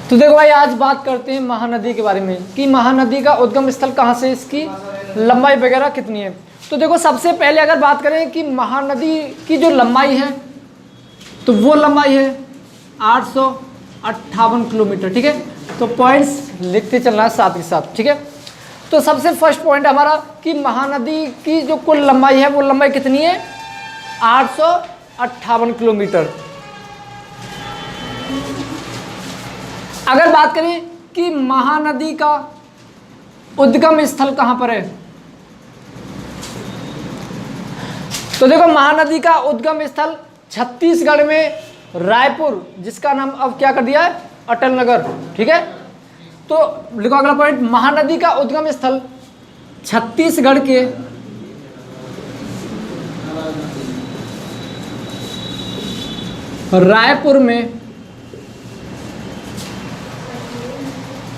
तो देखो भाई, आज बात करते हैं महानदी के बारे में कि महानदी का उद्गम स्थल कहाँ से, इसकी लंबाई वगैरह कितनी है। तो देखो, सबसे पहले अगर बात करें कि महानदी की जो लंबाई है तो वो लंबाई है 858 किलोमीटर। ठीक है, तो पॉइंट्स लिखते चलना है साथ के साथ। ठीक है, तो सबसे फर्स्ट पॉइंट हमारा कि महानदी की जो कुल लंबाई है वो लंबाई कितनी है, 858 किलोमीटर। अगर बात करें कि महानदी का उद्गम स्थल कहां पर है, तो देखो महानदी का उद्गम स्थल छत्तीसगढ़ में रायपुर, जिसका नाम अब क्या कर दिया है, अटल नगर। ठीक है, तो लिखो अगला पॉइंट, महानदी का उद्गम स्थल छत्तीसगढ़ के रायपुर में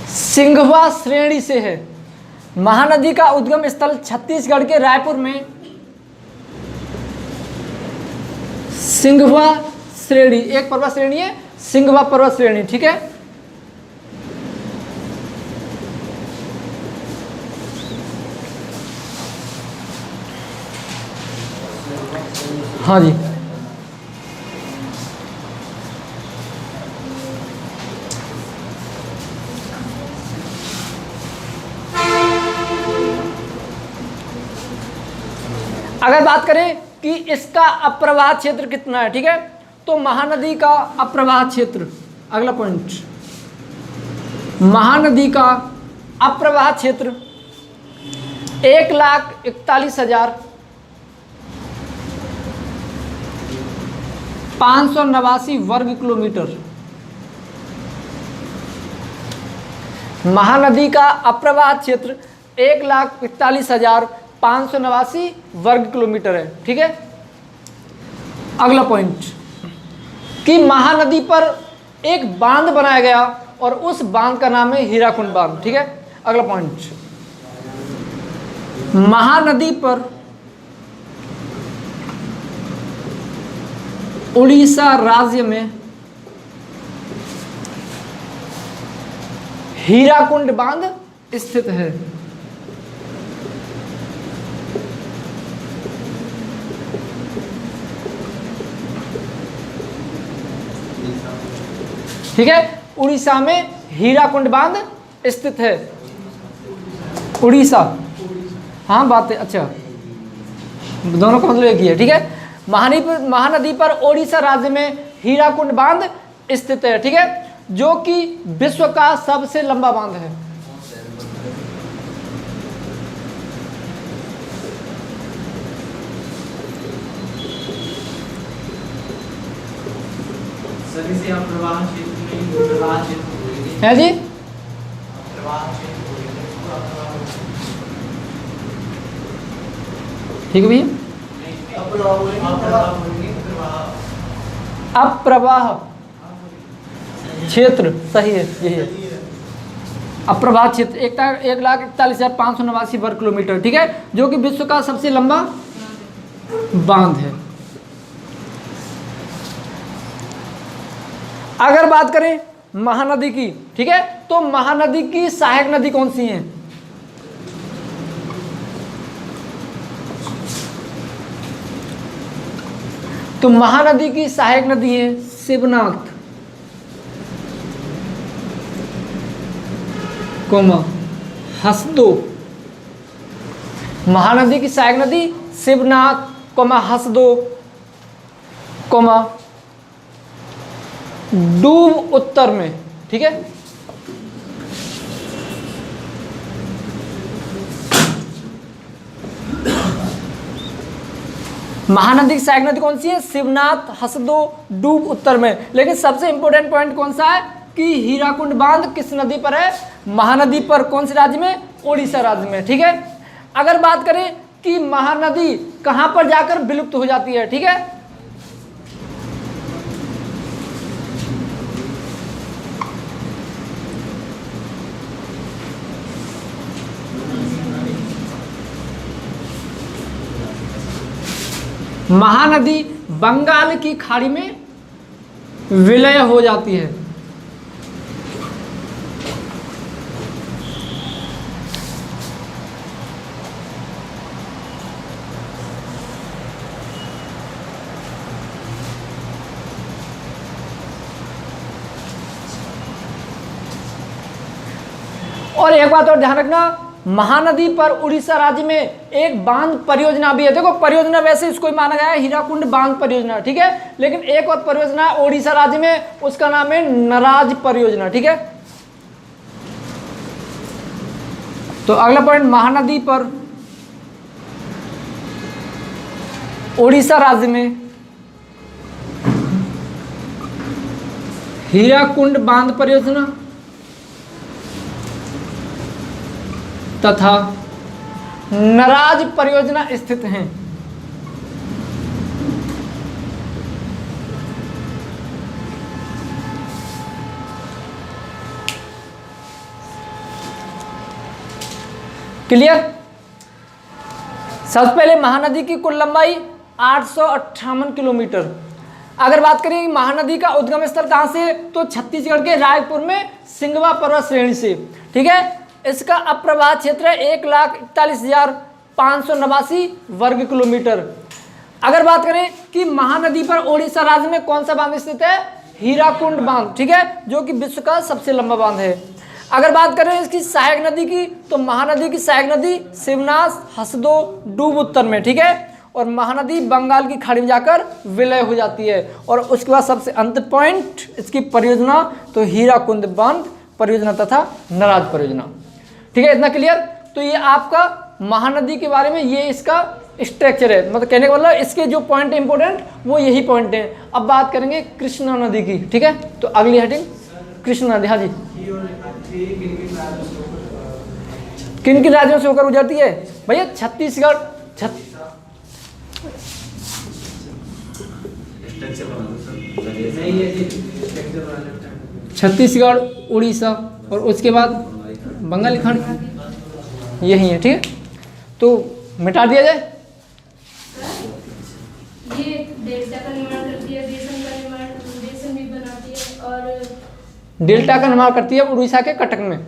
सिंघवा श्रेणी से है। महानदी का उद्गम स्थल छत्तीसगढ़ के रायपुर में सिंघवा श्रेणी, एक पर्वत श्रेणी है सिंघवा पर्वत श्रेणी। ठीक है, हाँ जी, अगर बात करें कि इसका अप्रवाह क्षेत्र कितना है, ठीक है, तो महानदी का अप्रवाह क्षेत्र, अगला पॉइंट, महानदी का अप्रवाह क्षेत्र 1,41,589 वर्ग किलोमीटर। महानदी का अप्रवाह क्षेत्र 1,41,589 वर्ग किलोमीटर है। ठीक है, अगला पॉइंट कि महानदी पर एक बांध बनाया गया और उस बांध का नाम है हीराकुंड बांध। ठीक है, अगला पॉइंट, महानदी पर उड़ीसा राज्य में हीराकुंड बांध स्थित है। ठीक है, उड़ीसा में हीराकुंड बांध स्थित है। उड़ीसा, हाँ बात है, अच्छा दोनों का मतलब एक ही है। ठीक है, महानदी पर ओडिशा राज्य में हीराकुंड बांध स्थित है। ठीक है, जो कि विश्व का सबसे लंबा बांध है। है जी, ठीक है भैया, अप्रवाह क्षेत्र सही है, यही है अप्रवाह क्षेत्र 1,41,589 वर्ग किलोमीटर। ठीक है, जो कि विश्व का सबसे लंबा बांध है। अगर बात करें महानदी की, ठीक है, तो महानदी की सहायक नदी कौन सी है, तो महानदी की सहायक नदी है शिवनाथ, हसदो। महानदी की सहायक नदी शिवनाथ, हसदो, डूब उत्तर में। ठीक है, महानदी की सहायक नदी कौन सी है, शिवनाथ, हसदो, डूब उत्तर में। लेकिन सबसे इंपॉर्टेंट पॉइंट कौन सा है कि हीराकुंड बांध किस नदी पर है, महानदी पर। कौन से राज्य में, ओडिशा राज्य में। ठीक है, अगर बात करें कि महानदी कहां पर जाकर विलुप्त हो जाती है, ठीक है, महानदी बंगाल की खाड़ी में विलय हो जाती है। और एक बात और ध्यान रखना, महानदी पर उड़ीसा राज्य में एक बांध परियोजना भी है। देखो परियोजना वैसे इसको ही माना गया है हीराकुंड बांध परियोजना, ठीक है, लेकिन एक और परियोजना उड़ीसा राज्य में, उसका नाम है नराज परियोजना, ठीक है। तो अगला पॉइंट, महानदी पर उड़ीसा राज्य में हीराकुंड बांध परियोजना तथा नराज परियोजना स्थित हैं। क्लियर? सबसे पहले महानदी की कुल लंबाई 858 किलोमीटर। अगर बात करें महानदी का उद्गम स्थल कहाँ से, तो छत्तीसगढ़ के रायपुर में सिंगवा पर्वत श्रेणी से, ठीक है। इसका अप्रवाह क्षेत्र है 1,41,589 वर्ग किलोमीटर। अगर बात करें कि महानदी पर ओडिशा राज्य में कौन सा बांध स्थित है, हीराकुंड बांध, ठीक है, जो कि विश्व का सबसे लंबा बांध है। अगर बात करें इसकी सहायक नदी की, तो महानदी की सहायक नदी शिवनाथ, हसदो, डूब उत्तर में, ठीक है, और महानदी बंगाल की खाड़ी में जाकर विलय हो जाती है। और उसके बाद सबसे अंत पॉइंट इसकी परियोजना, तो हीराकुंड बांध परियोजना तथा नराज परियोजना, ठीक है। इतना क्लियर? तो ये आपका महानदी के बारे में ये इसका स्ट्रक्चर है, मतलब कहने का मतलब इसके जो पॉइंट है इंपोर्टेंट वो यही पॉइंट है। अब बात करेंगे कृष्णा नदी की, ठीक है। तो अगली हेडिंग कृष्णा नदी। हाँ जी, किन किन राज्यों से होकर गुजरती है भैया? छत्तीसगढ़, छत्तीसगढ़, उड़ीसा और उसके बाद बंगाल की खाड़ी, यही है, ठीक है। तो मिटा दिया जाए। ये डेल्टा का निर्माण करती है, बेसन का निर्माण, बेसन भी बनाती है, और डेल्टा का निर्माण करती है उड़ीसा के कटक में।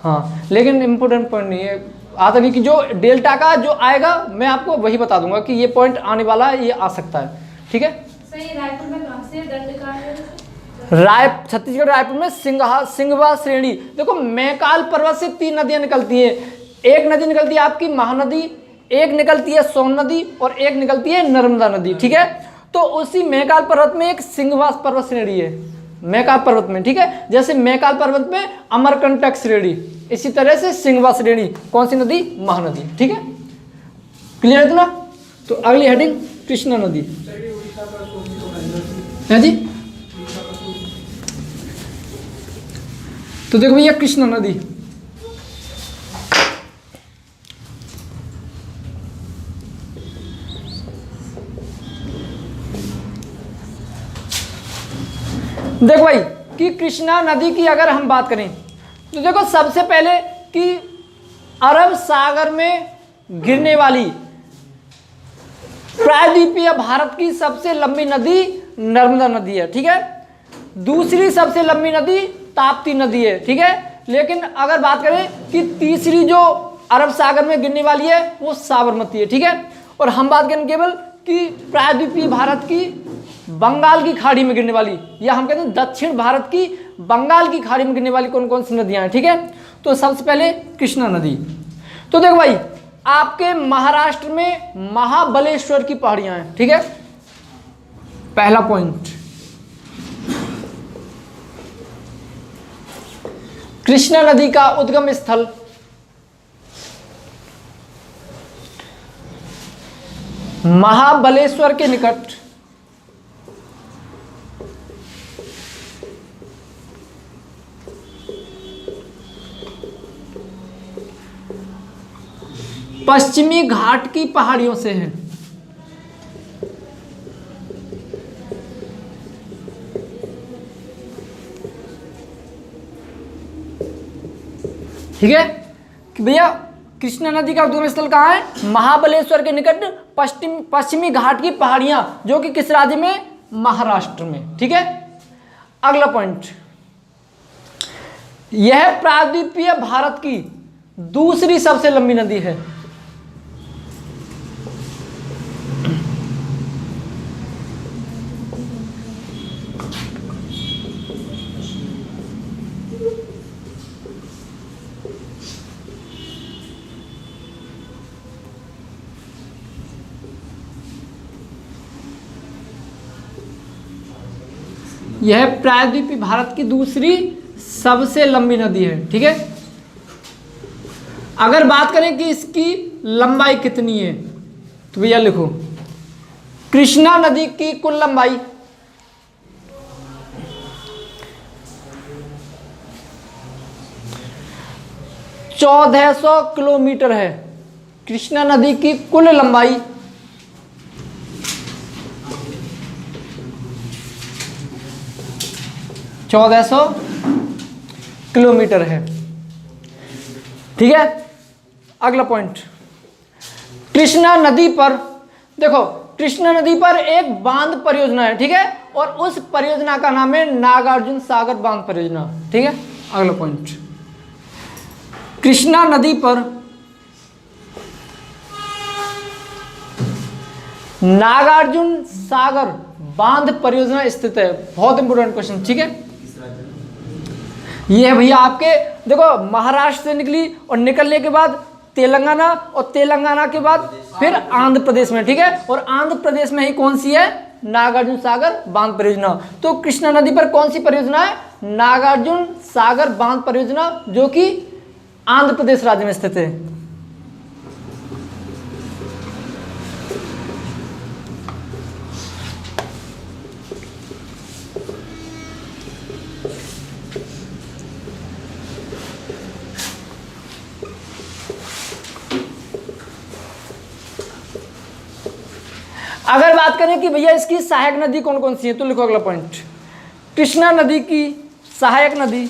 हाँ, लेकिन इम्पोर्टेंट पॉइंट नहीं है, आता नहीं कि जो डेल्टा का जो आएगा मैं आपको वही बता दूंगा कि ये पॉइंट आने वाला है, ये आ सकता है, ठीक है। सही, रायपुर में कहाँ से दंडकार है? छत्तीसगढ़ रायपुर में सिंगवा श्रेणी। देखो मैकाल पर्वत से 3 नदियां निकलती हैं। एक नदी निकलती है आपकी महानदी, एक निकलती है सोन नदी और एक निकलती है नर्मदा नदी, ठीक है। तो उसी मैकाल पर्वत में एक सिंगवा पर्वत श्रेणी है, मैकाल पर्वत में, ठीक है। जैसे मैकाल पर्वत में अमरकंटक श्रेणी, इसी तरह से सिंगवा श्रेणी कौन सी नदी? महानदी, ठीक है। क्लियर है इतना? तो अगली हेडिंग कृष्णा नदी है जी। तो देखो भैया कृष्णा नदी, देखो भाई कि कृष्णा नदी की अगर हम बात करें तो देखो सबसे पहले कि अरब सागर में गिरने वाली प्रायद्वीपीय भारत की सबसे लंबी नदी नर्मदा नदी है, ठीक है। दूसरी सबसे लंबी नदी ताप्ती नदी है, ठीक है। लेकिन अगर बात करें कि तीसरी जो अरब सागर में गिरने वाली है वो साबरमती है, ठीक है। और हम बात करें केवल कि प्रायद्वीपीय भारत की बंगाल की खाड़ी में गिरने वाली, या हम कहते हैं दक्षिण भारत की बंगाल की खाड़ी में गिरने वाली कौन कौन सी नदियां हैं, ठीक है। तो सबसे पहले कृष्णा नदी। तो देखो भाई आपके महाराष्ट्र में महाबलेश्वर की पहाड़ियां हैं, ठीक है, पहला पॉइंट। कृष्णा नदी का उद्गम स्थल महाबलेश्वर के निकट पश्चिमी घाट की पहाड़ियों से है, ठीक है। कि भैया कृष्णा नदी का उद्गम स्थल कहाँ है? महाबलेश्वर के निकट पश्चिमी घाट की पहाड़ियां, जो कि किस राज्य में? महाराष्ट्र में, ठीक है। अगला पॉइंट, यह प्रायद्वीपीय भारत की दूसरी सबसे लंबी नदी है। यह प्रायद्वीपीय भारत की दूसरी सबसे लंबी नदी है। ठीक है, अगर बात करें कि इसकी लंबाई कितनी है तो भैया लिखो कृष्णा नदी की कुल लंबाई 1400 किलोमीटर है। कृष्णा नदी की कुल लंबाई 1400 किलोमीटर है। ठीक है, अगला पॉइंट, कृष्णा नदी पर देखो, कृष्णा नदी पर एक बांध परियोजना है। ठीक है, और उस परियोजना का नाम है नागार्जुन सागर बांध परियोजना। ठीक है, अगला पॉइंट, कृष्णा नदी पर नागार्जुन सागर बांध परियोजना स्थित है। बहुत इंपोर्टेंट क्वेश्चन। ठीक है, ये है भैया आपके, देखो महाराष्ट्र से निकली और निकलने के बाद तेलंगाना, और तेलंगाना के बाद फिर आंध्र प्रदेश में। ठीक है, और आंध्र प्रदेश में ही कौन सी है, नागार्जुन सागर बांध परियोजना। तो कृष्णा नदी पर कौन सी परियोजना है, नागार्जुन सागर बांध परियोजना, जो कि आंध्र प्रदेश राज्य में स्थित है। अगर बात करें कि भैया इसकी सहायक नदी कौन कौन सी है तो लिखो अगला पॉइंट, कृष्णा नदी की सहायक नदी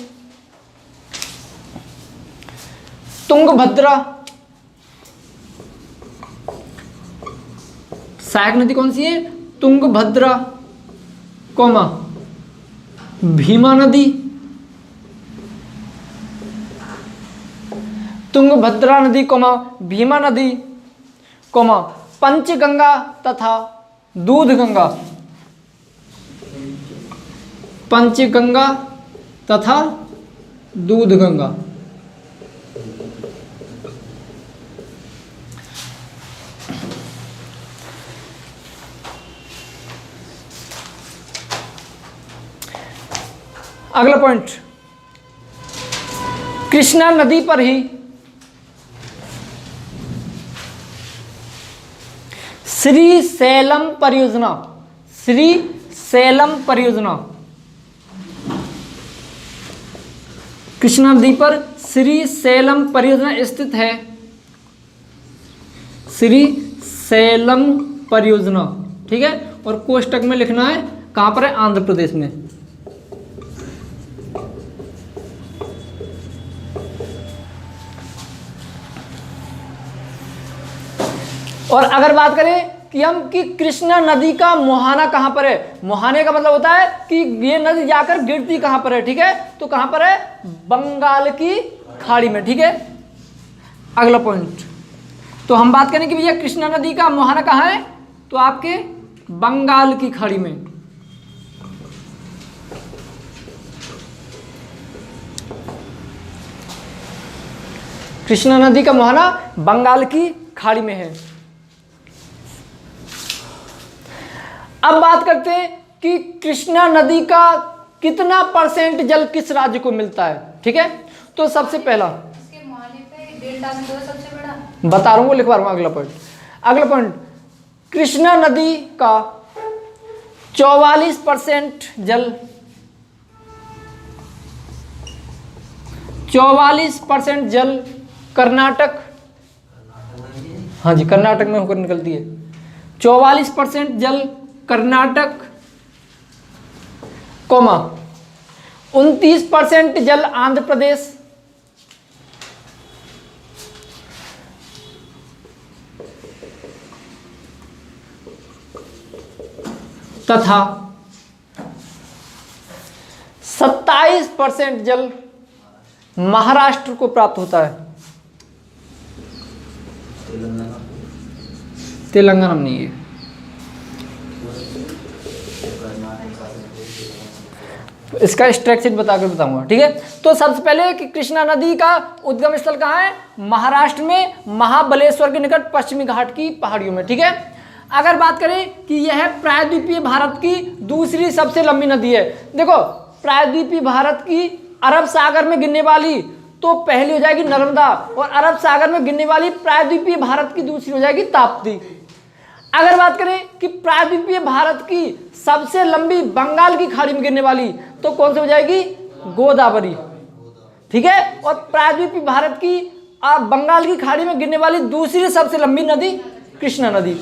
तुंगभद्रा। सहायक नदी कौन सी है, तुंगभद्रा कोमा भीमा नदी, तुंगभद्रा नदी कोमा भीमा नदी कोमा पंचगंगा तथा दूधगंगा। पंचगंगा तथा दूधगंगा। अगला पॉइंट, कृष्णा नदी पर ही श्री सैलम परियोजना, श्री सैलम परियोजना, कृष्णा नदी पर श्री सैलम परियोजना स्थित है। श्री सैलम परियोजना। ठीक है, और कोष्टक में लिखना है कहां पर है, आंध्र प्रदेश में। और अगर बात करें कि हम कि कृष्णा नदी का मुहाना कहां पर है, मुहाने का मतलब होता है कि ये नदी जाकर गिरती कहां पर है। ठीक है, तो कहां पर है, बंगाल की खाड़ी में। ठीक है, अगला पॉइंट, तो हम बात करें कि भैया कृष्णा नदी का मुहाना कहां है, तो आपके बंगाल की खाड़ी में। कृष्णा नदी का मुहाना बंगाल की खाड़ी में है। अब बात करते हैं कि कृष्णा नदी का कितना परसेंट जल किस राज्य को मिलता है। ठीक है, तो सबसे पहला इसके मुहाने पे डेल्टा में जो है सबसे बड़ा, बता रहा हूँ, लिखवा रहा हूँ। अगला पॉइंट, अगला पॉइंट, कृष्णा नदी का 44% जल, 44% जल कर्नाटक, हाँ जी कर्नाटक में होकर निकलती है। 44% जल कर्नाटक कोमा 29% जल आंध्र प्रदेश, तथा 27% जल महाराष्ट्र को प्राप्त होता है। तेलंगाना में नहीं है। इसका स्ट्रक्चर बताकर बताऊंगा। ठीक है, तो सबसे पहले कि कृष्णा नदी का उद्गम स्थल कहाँ है, महाराष्ट्र में महाबलेश्वर के निकट पश्चिमी घाट की पहाड़ियों में। ठीक है, अगर बात करें कि यह प्रायद्वीपीय भारत की दूसरी सबसे लंबी नदी है, देखो प्रायद्वीपीय भारत की अरब सागर में गिरने वाली तो पहली हो जाएगी नर्मदा, और अरब सागर में गिरने वाली प्रायद्वीपीय भारत की दूसरी हो जाएगी ताप्ती। अगर बात करें कि प्रायद्वीपीय भारत की सबसे लंबी बंगाल की खाड़ी में गिरने वाली तो कौन सी हो जाएगी, गोदावरी, ठीक है। और प्रायद्वीपीय भारत की बंगाल की खाड़ी में गिरने वाली दूसरी सबसे लंबी नदी कृष्णा नदी।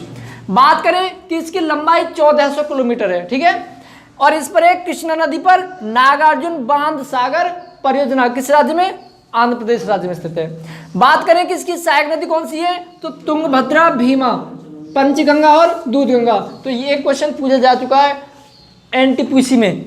बात करें कि इसकी लंबाई 1400 किलोमीटर है, ठीक है। और इस पर एक कृष्णा नदी पर नागार्जुन बांध सागर परियोजना किस राज्य में, आंध्र प्रदेश राज्य में स्थित है। बात करें कि इसकी सहायक नदी कौन सी है, तो तुंगभद्रा, भीमा, पंचगंगा और दूधगंगा। तो ये एक क्वेश्चन पूछा जा चुका है एनटीपीसी में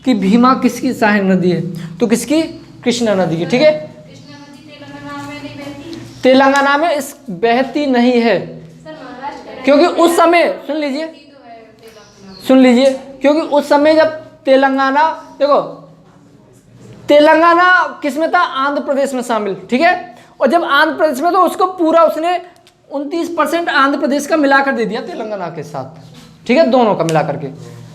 कि भीमा किसकी सहायक नदी है, तो किसकी, कृष्णा नदी की, ठीक है। कृष्णा नदी तेलंगाना में नहीं बहती? तेलंगाना में इस बहती नहीं है, सर महाराष्ट्र क्योंकि उस समय सुन लीजिए, तो है तेलंगाना। सुन लीजिए, क्योंकि उस समय जब तेलंगाना, देखो तेलंगाना किस में था, आंध्र प्रदेश में शामिल, ठीक है। और जब आंध्र प्रदेश में तो उसको पूरा उसने 29% आंध्र प्रदेश का मिलाकर दे दिया तेलंगाना के साथ, ठीक है, दोनों का मिलाकर के,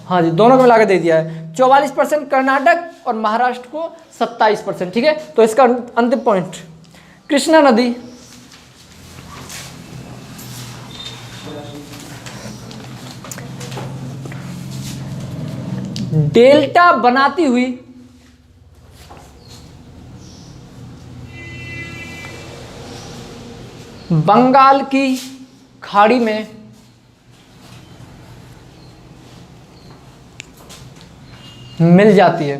हाँ जी दोनों का मिलाकर दे दिया है। 44% कर्नाटक और महाराष्ट्र को 27%, ठीक है। तो इसका अंतिम पॉइंट कृष्णा नदी डेल्टा बनाती हुई बंगाल की खाड़ी में मिल जाती है।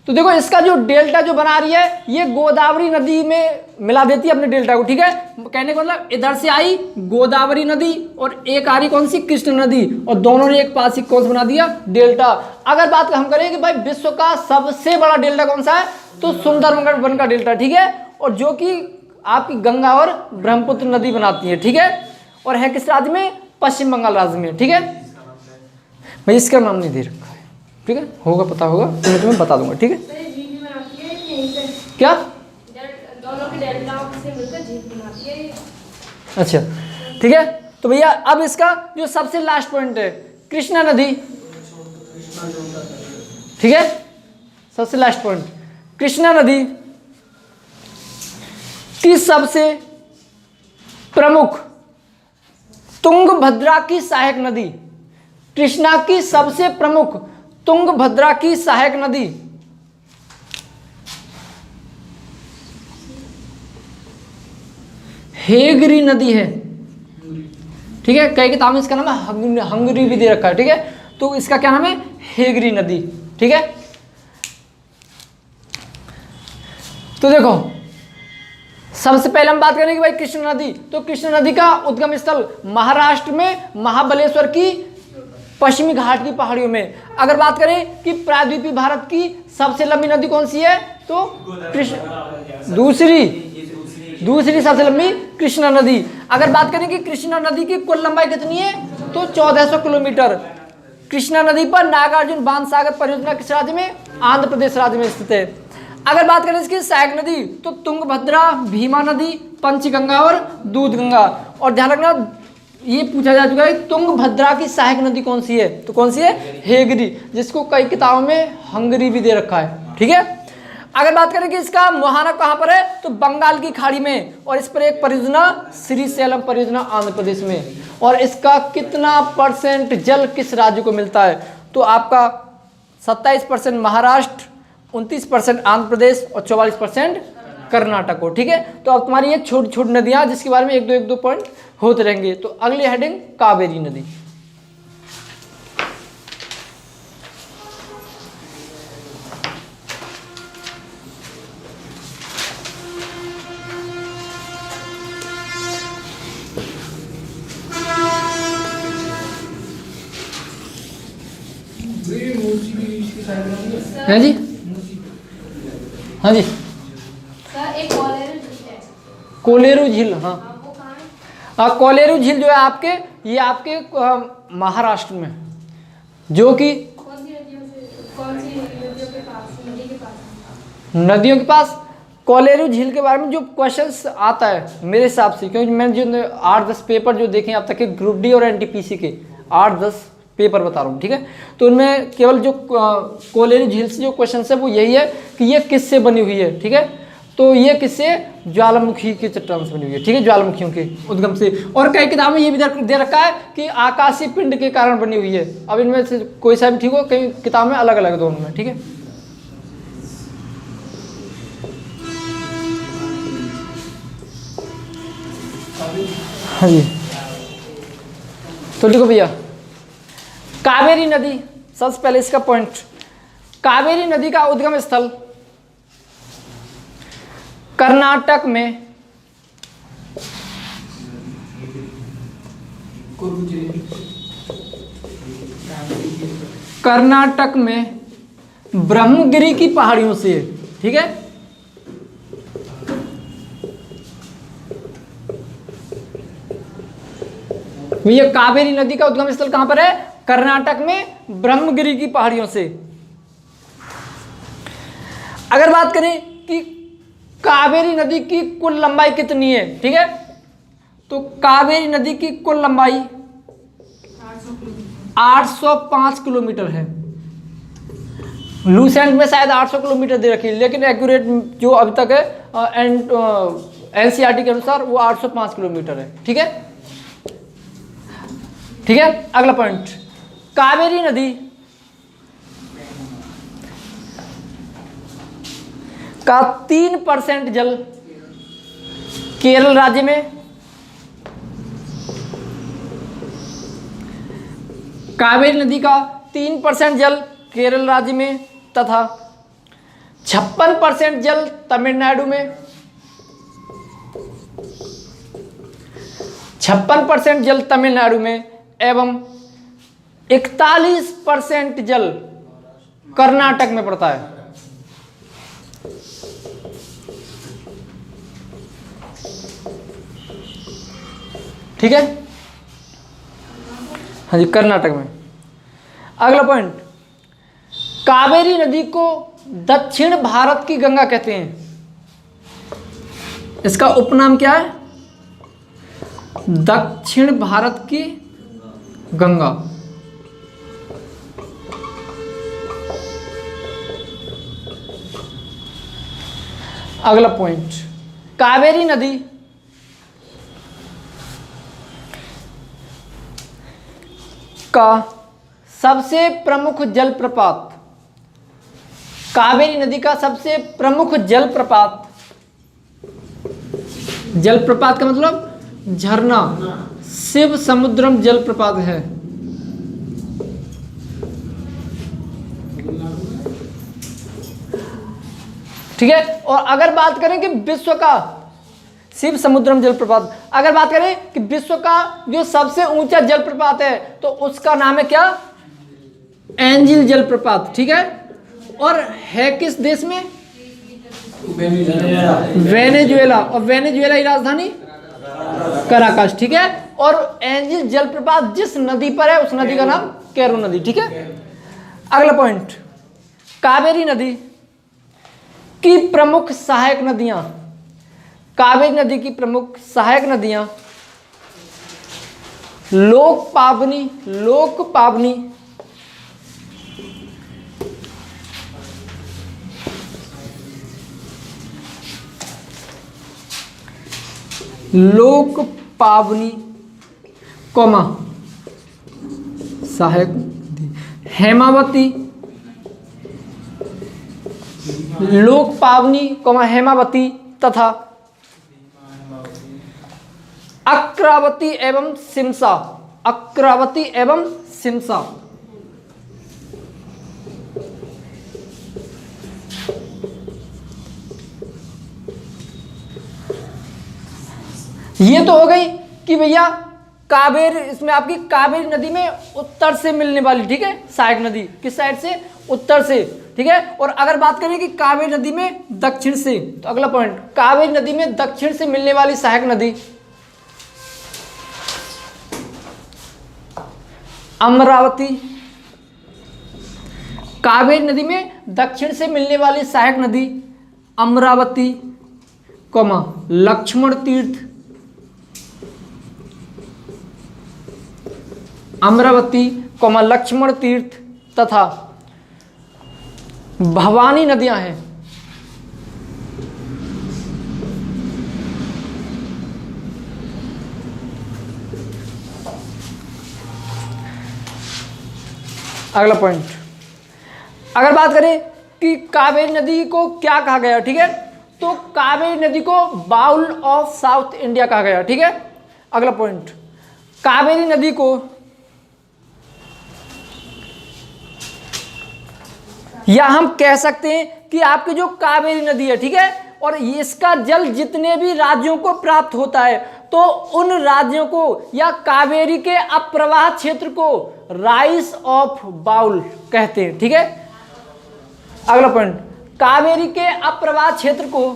तो देखो इसका जो डेल्टा जो बना रही है ये गोदावरी नदी में मिला देती है अपने डेल्टा को, ठीक है। कहने का मतलब इधर से आई गोदावरी नदी और एक आ रही कौन सी, कृष्ण नदी, और दोनों ने एक पास ही कौन सा बना दिया, डेल्टा। अगर बात हम करें कि भाई विश्व का सबसे बड़ा डेल्टा कौन सा है, तो सुंदरबन का डेल्टा, ठीक है। और जो कि आपकी गंगा और ब्रह्मपुत्र नदी बनाती है, ठीक है। और है किस राज्य में, पश्चिम बंगाल राज्य में, ठीक है। मैं इसका नाम नहीं दे रखा है, ठीक है, होगा पता होगा तो मैं तुम्हें बता दूंगा, ठीक है। सर ये झील भी बनाती है यहीं पे? क्या, दोनों के डेल्टाओं से मिलकर झील बनाती है ये। अच्छा ठीक है। तो भैया अब इसका जो सबसे लास्ट पॉइंट है कृष्णा नदी, ठीक है, सबसे लास्ट पॉइंट कृष्णा नदी की सबसे प्रमुख तुंगभद्रा की सहायक नदी, कृष्णा की सबसे प्रमुख तुंगभद्रा की सहायक नदी हेगरी नदी है, ठीक है। कई किताब में इसका नाम है हंगरी भी दे रखा है, ठीक है। तो इसका क्या नाम है, हेगरी नदी, ठीक है। तो देखो सबसे पहले हम बात करें कि भाई कृष्ण नदी, तो कृष्ण नदी का उद्गम स्थल महाराष्ट्र में महाबलेश्वर की पश्चिमी घाट की पहाड़ियों में। अगर बात करें कि प्रायद्वीपीय भारत की सबसे लंबी नदी कौन सी है, तो कृष्ण, दूसरी सबसे लंबी कृष्णा नदी। अगर बात करें कि कृष्णा नदी की कुल लंबाई कितनी है, तो 1400 किलोमीटर। कृष्णा नदी पर नागार्जुन बांध सागर परियोजना किस राज्य में, आंध्र प्रदेश राज्य में स्थित है। अगर बात करें इसकी सहायक नदी, तो तुंगभद्रा, भीमा नदी, पंचगंगा और दूधगंगा। और ध्यान रखना ये पूछा जा चुका है तुंगभद्रा की सहायक नदी कौन सी है, तो कौन सी है, हेगरी, जिसको कई किताबों में हंगरी भी दे रखा है, ठीक है। अगर बात करें कि इसका मुहाना कहां पर है, तो बंगाल की खाड़ी में, और इस पर एक परियोजना श्रीशैलम परियोजना आंध्र प्रदेश में। और इसका कितना % जल किस राज्य को मिलता है, तो आपका 27% महाराष्ट्र, 29% आंध्र प्रदेश और 44% कर्नाटक को, ठीक है। तो अब तुम्हारी ये छोटी छोटी नदियां जिसके बारे में एक दो पॉइंट होते रहेंगे। तो अगली हेडिंग कावेरी नदी। हाँ जी, हाँ जी, सर एक कोलेरू झील है। कोलेरू झील, हाँ वो कहाँ है? कोलेरू झील जो है आपके, ये आपके महाराष्ट्र में, जो कि कौन सी नदियों के पास, नदी के पास? नदियों के पास, कोलेरू झील के बारे में जो क्वेश्चंस आता है मेरे हिसाब से, क्योंकि मैंने जो 8-10 पेपर जो देखे अब तक के ग्रुप डी और एनटीपीसी के 8-10 पेपर बता रहा हूँ, ठीक है। तो उनमें केवल जो कोलेरू झील से जो क्वेश्चन है वो यही है कि ये किससे बनी हुई है, ठीक है। तो ये किससे, ज्वालामुखी के चट्टान से बनी हुई है, ठीक है, ज्वालामुखियों के उद्गम से। और कई किताब में ये भी दे रखा है कि आकाशीय पिंड के कारण बनी हुई है। अब इनमें से कोई सा भी ठीक हो, कई किताब में अलग अलग दोनों में, ठीक है। हाँ जी, तो लिखो भैया, कावेरी नदी, सबसे पहले इसका पॉइंट, कावेरी नदी का उद्गम स्थल कर्नाटक में ब्रह्मगिरी की पहाड़ियों से, ठीक है। ये कावेरी नदी का उद्गम स्थल कहां पर है, कर्नाटक में ब्रह्मगिरी की पहाड़ियों से। अगर बात करें कि कावेरी नदी की कुल लंबाई कितनी है, ठीक है, तो कावेरी नदी की कुल लंबाई 805 किलोमीटर है। लूसेंट में शायद 800 किलोमीटर दे रखी है, लेकिन एक्यूरेट जो अभी तक है एनसीईआरटी के अनुसार वो 805 किलोमीटर है, ठीक है। ठीक है, अगला पॉइंट, कावेरी नदी का 3% जल केरल राज्य में, कावेरी नदी का 3% जल केरल राज्य में तथा 56% जल तमिलनाडु में, 56% जल तमिलनाडु में एवं 41% जल कर्नाटक में पड़ता है। ठीक है, हाँ जी, कर्नाटक में। अगला पॉइंट, कावेरी नदी को दक्षिण भारत की गंगा कहते हैं। इसका उपनाम क्या है, दक्षिण भारत की गंगा। अगला पॉइंट, कावेरी नदी का सबसे प्रमुख जलप्रपात, कावेरी नदी का सबसे प्रमुख जलप्रपात, जलप्रपात का मतलब झरना, शिव समुद्रम जलप्रपात है। ठीक है, और अगर बात करें कि विश्व का शिव समुद्रम जलप्रपात, अगर बात करें कि विश्व का जो सबसे ऊंचा जलप्रपात है तो उसका नाम है क्या, एंजिल जलप्रपात। ठीक है, और है किस देश में, वेनेजुएला, और वेनेजुएला की राजधानी कराकास। ठीक है, और एंजिल जलप्रपात जिस नदी पर है उस नदी का नाम कैरो नदी। ठीक है, अगला पॉइंट, कावेरी नदी की प्रमुख सहायक नदियां, कावेरी नदी की प्रमुख सहायक नदियां लोकपावनी, लोकपावनी, लोकपावनी कौमा सहायक, हेमावती, लोकपावनी कौमा हेमावती तथा अक्रावती एवं सिमसा, अक्रावती एवं सिमसा। ये तो हो गई कि भैया कावेरी, इसमें आपकी कावेरी नदी में उत्तर से मिलने वाली, ठीक है, सहायक नदी किस साइड से, उत्तर से। ठीक है, और अगर बात करें कि कावेरी नदी में दक्षिण से, तो अगला पॉइंट, कावेरी नदी में दक्षिण से मिलने वाली सहायक नदी अमरावती, कावेरी नदी में दक्षिण से मिलने वाली सहायक नदी अमरावती कॉमा लक्ष्मण तीर्थ, अमरावती कॉमा लक्ष्मण तीर्थ तथा भवानी नदियां हैं। अगला पॉइंट, अगर बात करें कि कावेरी नदी को क्या कहा गया, ठीक है, तो कावेरी नदी को बाउल ऑफ साउथ इंडिया कहा गया, ठीक है। अगला पॉइंट, कावेरी नदी को या हम कह सकते हैं कि आपकी जो कावेरी नदी है, ठीक है, और इसका जल जितने भी राज्यों को प्राप्त होता है तो उन राज्यों को या कावेरी के अप्रवाह क्षेत्र को राइस ऑफ बाउल कहते हैं, ठीक है। अगला पॉइंट, कावेरी के अप्रवाह क्षेत्र को,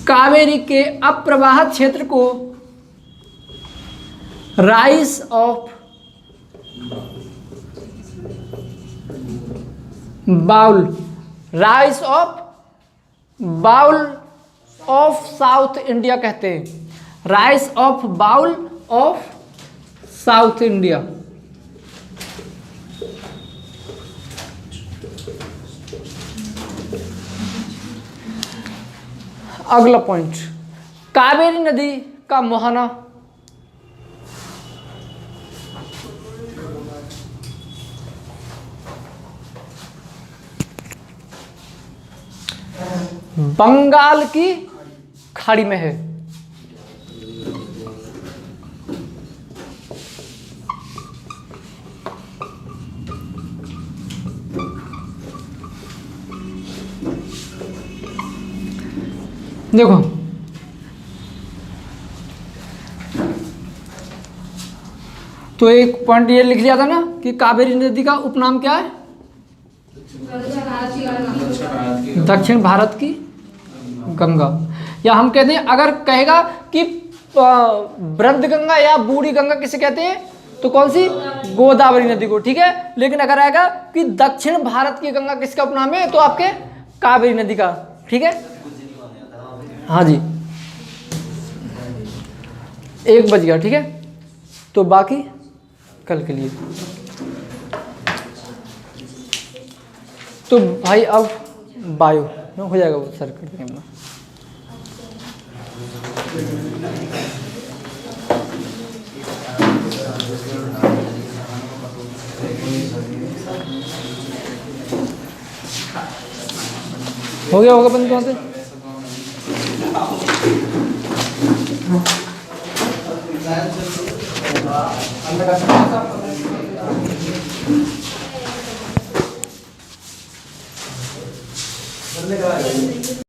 कावेरी के अप्रवाह क्षेत्र को rice of bowl, rice of bowl of south India कहते हैं, rice of bowl of south India. अगला पॉइंट, कावेरी नदी का मुहाना, बंगाल की खाड़ी में है। देखो तो एक पॉइंट ये लिख लिया था ना कि कावेरी नदी का उपनाम क्या है, दक्षिण भारत की गंगा। या हम कहते हैं, अगर कहेगा कि वृद्ध गंगा या बूढ़ी गंगा किसे कहते हैं, तो कौन सी, गोदावरी नदी को, ठीक है। लेकिन अगर आएगा कि दक्षिण भारत की गंगा किसका उपनाम है, तो आपके कावेरी नदी का, ठीक है। हाँ जी, 1 बज गया, ठीक है। तो बाकी कल के लिए तो भाई अब बायो हो जाएगा वो सर कर देंगे। हो गया होगा बंद कौन से